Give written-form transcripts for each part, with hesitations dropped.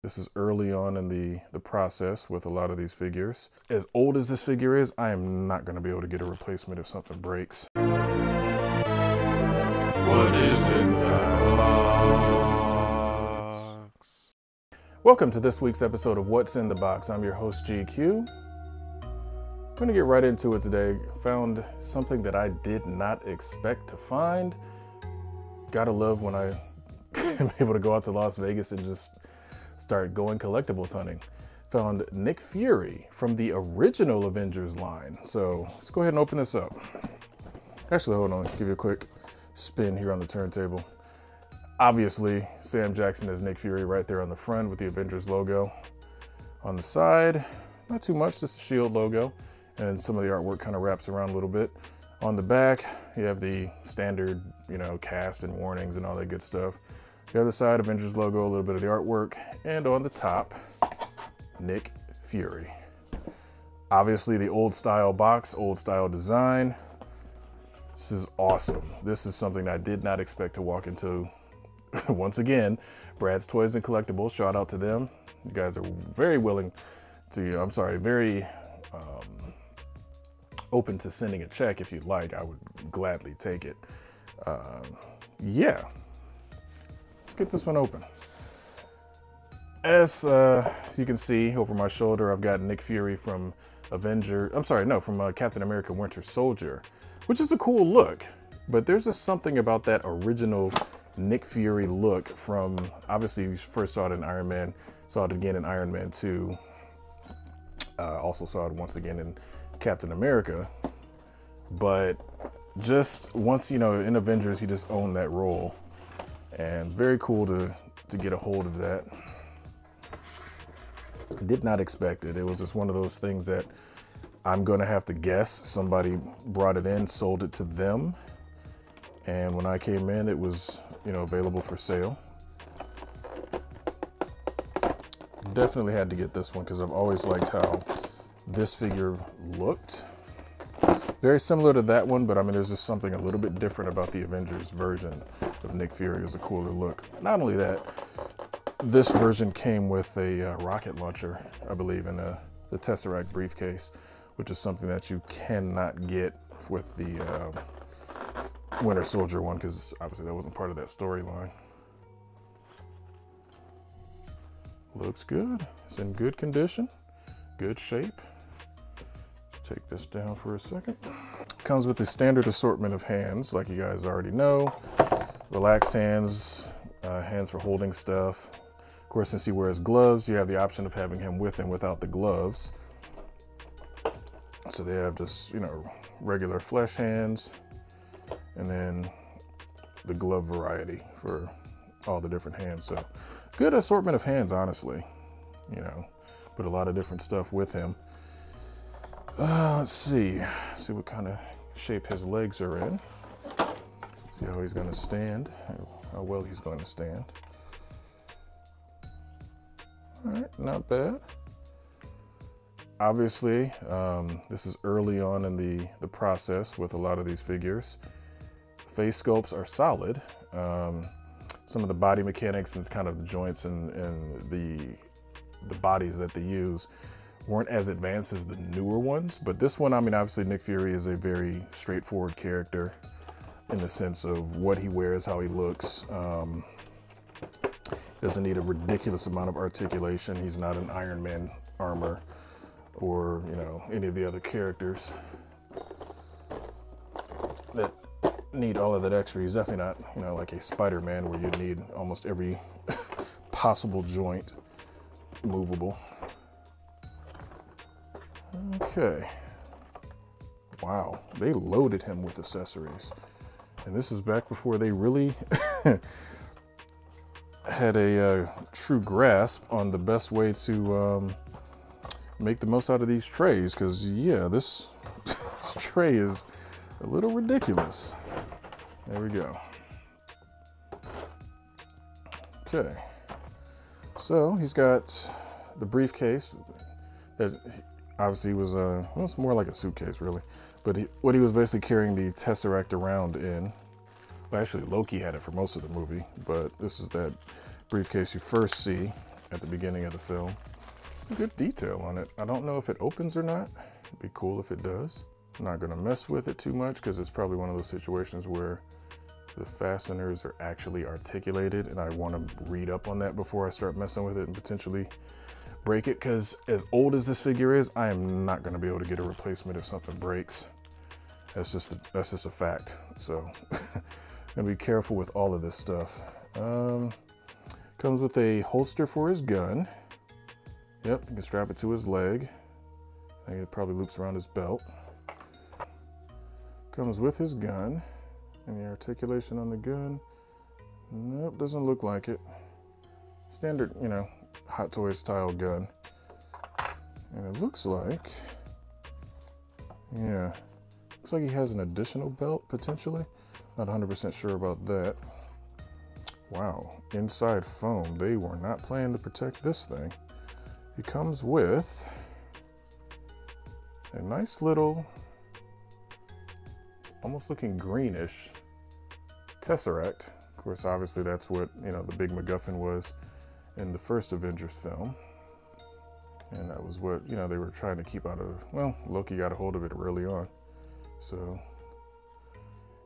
This is early on in the process with a lot of these figures. As old as this figure is, I am not going to be able to get a replacement if something breaks. What is in the box? Welcome to this week's episode of What's in the Box. I'm your host, GQ. I'm going to get right into it today. Found something that I did not expect to find. Gotta love when I am able to go out to Las Vegas and just start going collectibles hunting. Found Nick Fury from the original Avengers line. So let's go ahead and open this up. Actually, hold on, give you a quick spin here on the turntable. Obviously, Sam Jackson as Nick Fury right there on the front with the Avengers logo. On the side, not too much, just the Shield logo. And some of the artwork kind of wraps around a little bit. On the back, you have the standard, cast and warnings and all that good stuff. The other side, Avengers logo, a little bit of the artwork. And on the top, Nick Fury. Obviously the old style box, old style design. This is awesome. This is something I did not expect to walk into. Once again, Brad's Toys and Collectibles, shout out to them. You guys are very willing to, very open to sending a check if you'd like. I would gladly take it. Yeah. Let's get this one open. As you can see over my shoulder, I've got Nick Fury from Captain America Winter Soldier, which is a cool look, but there's just something about that original Nick Fury look from, obviously we first saw it in Iron Man, saw it again in Iron Man 2, also saw it once again in Captain America, but just once, in Avengers, he just owned that role. And it's very cool to get a hold of that. Did not expect it. It was just one of those things that I'm gonna have to guess. Somebody brought it in, sold it to them. And when I came in, it was, available for sale. Definitely had to get this one because I've always liked how this figure looked. Very similar to that one, but I mean, there's just something a little bit different about the Avengers version of Nick Fury. It was a cooler look. Not only that, this version came with a rocket launcher, I believe, in the Tesseract briefcase, which is something that you cannot get with the Winter Soldier one, because obviously that wasn't part of that storyline. Looks good. It's in good condition, good shape. Take this down for a second. Comes with the standard assortment of hands, like you guys already know. Relaxed hands, hands for holding stuff. Of course, since he wears gloves, you have the option of having him with and without the gloves. So they have just, regular flesh hands, and then the glove variety for all the different hands. So good assortment of hands, honestly. Put a lot of different stuff with him. Let's see what kind of shape his legs are in. See how he's gonna stand, how well he's going to stand. All right, not bad. Obviously, this is early on in the process with a lot of these figures. Face sculpts are solid. Some of the body mechanics and kind of the joints and the bodies that they use weren't as advanced as the newer ones, but this one, I mean, obviously Nick Fury is a very straightforward character in the sense of what he wears, how he looks. Doesn't need a ridiculous amount of articulation. He's not an Iron Man armor or, any of the other characters that need all of that extra. He's definitely not, like a Spider-Man where you need almost every possible joint movable. Okay. Wow, they loaded him with accessories. And this is back before they really had a true grasp on the best way to make the most out of these trays, because yeah, this tray is a little ridiculous. There we go. Okay, so he's got the briefcase that obviously was well, it's more like a suitcase really, but what he was basically carrying the Tesseract around in. Well, actually Loki had it for most of the movie, but this is that briefcase you first see at the beginning of the film. Good detail on it. I don't know if it opens or not. It'd be cool if it does. I'm not gonna mess with it too much because it's probably one of those situations where the fasteners are actually articulated and I want to read up on that before I start messing with it and potentially break it, because as old as this figure is, I am not going to be able to get a replacement if something breaks. That's just a fact. So I'm gonna be careful with all of this stuff. Comes with a holster for his gun. Yep, you can strap it to his leg. I think it probably loops around his belt. Comes with his gun. Any articulation on the gun? Nope, doesn't look like it. Standard, you know, Hot Toys style gun. And it looks like, yeah, looks like he has an additional belt potentially. Not 100% sure about that. Wow, inside foam. They were not planning to protect this thing. He comes with a nice little, almost looking greenish Tesseract. Of course, obviously that's what, you know, the big MacGuffin was in the first Avengers film. And that was what, you know, they were trying to keep out of, well, Loki got a hold of it early on. So,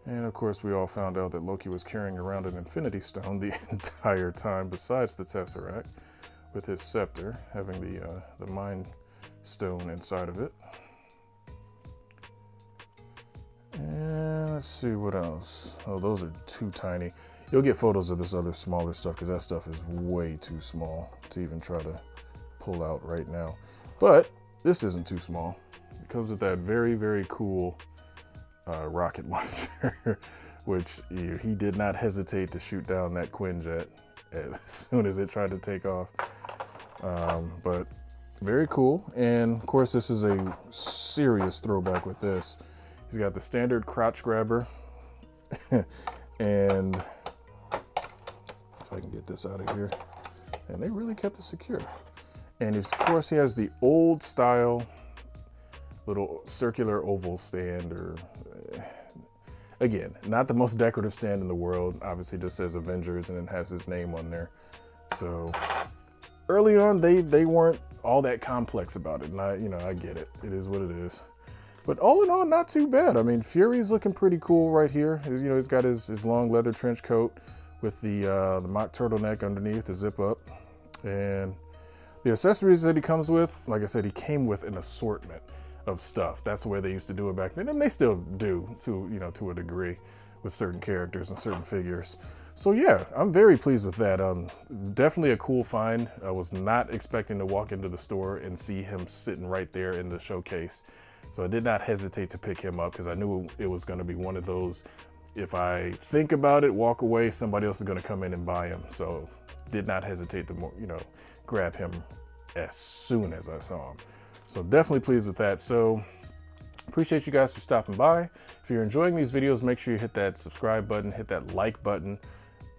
and of course we all found out that Loki was carrying around an Infinity Stone the entire time besides the Tesseract, with his scepter having the Mind Stone inside of it. And let's see what else. Oh, those are too tiny. You'll get photos of this other smaller stuff because that stuff is way too small to even try to pull out right now. But this isn't too small. It comes with that very, very cool rocket launcher, which he did not hesitate to shoot down that Quinjet as soon as it tried to take off. But very cool. And of course, this is a serious throwback with this. He's got the standard crotch grabber, and if I can get this out of here, and they really kept it secure. And of course, he has the old style little circular oval stand, or again, not the most decorative stand in the world. Obviously, just says Avengers and it has his name on there. So early on, they weren't all that complex about it, and I get it. It is what it is. But all in all, not too bad. I mean, Fury's looking pretty cool right here. He's got his long leather trench coat with the mock turtleneck underneath, the zip up. And the accessories that he comes with, like I said, he came with an assortment of stuff. That's the way they used to do it back then, and they still do to a degree with certain characters and certain figures. So yeah, I'm very pleased with that. Definitely a cool find. I was not expecting to walk into the store and see him sitting right there in the showcase. So I did not hesitate to pick him up because I knew it was going to be one of those, if I think about it, walk away, somebody else is going to come in and buy him. So did not hesitate to, grab him as soon as I saw him. So definitely pleased with that. So appreciate you guys for stopping by. If you're enjoying these videos, make sure you hit that subscribe button, hit that like button.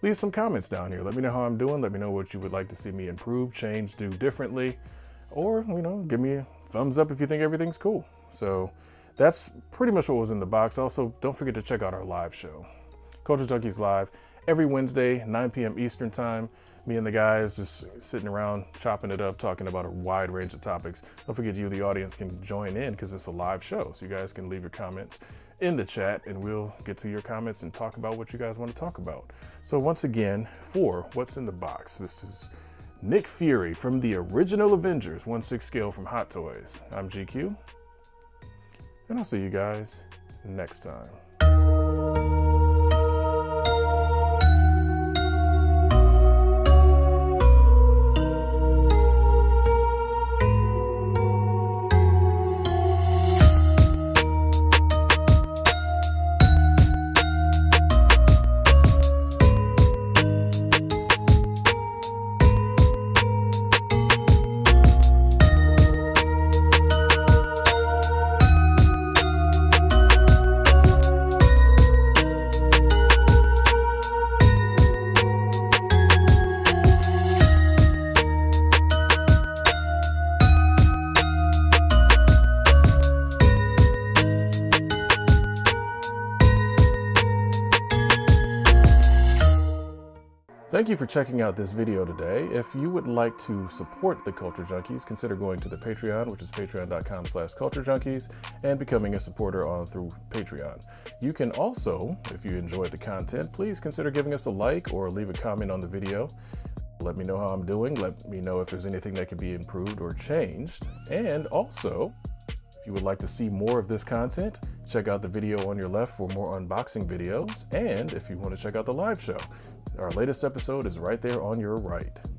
Leave some comments down here. Let me know how I'm doing. Let me know what you would like to see me improve, change, do differently. Or, give me a thumbs up if you think everything's cool. So that's pretty much what was in the box. Also, don't forget to check out our live show, Culture Junkies Live, every Wednesday, 9 p.m. Eastern time. Me and the guys just sitting around, chopping it up, talking about a wide range of topics. Don't forget you, the audience, can join in because it's a live show. So you guys can leave your comments in the chat and we'll get to your comments and talk about what you guys want to talk about. So once again, for What's in the Box, this is Nick Fury from the original Avengers 1/6 scale from Hot Toys. I'm GQ. And I'll see you guys next time. Thank you for checking out this video today. If you would like to support the Culture Junkies, consider going to the Patreon, which is patreon.com/culturejunkies, and becoming a supporter through Patreon. You can also, if you enjoyed the content, please consider giving us a like or leave a comment on the video. Let me know how I'm doing. Let me know if there's anything that can be improved or changed. And also, if you would like to see more of this content, check out the video on your left for more unboxing videos. And if you want to check out the live show, our latest episode is right there on your right.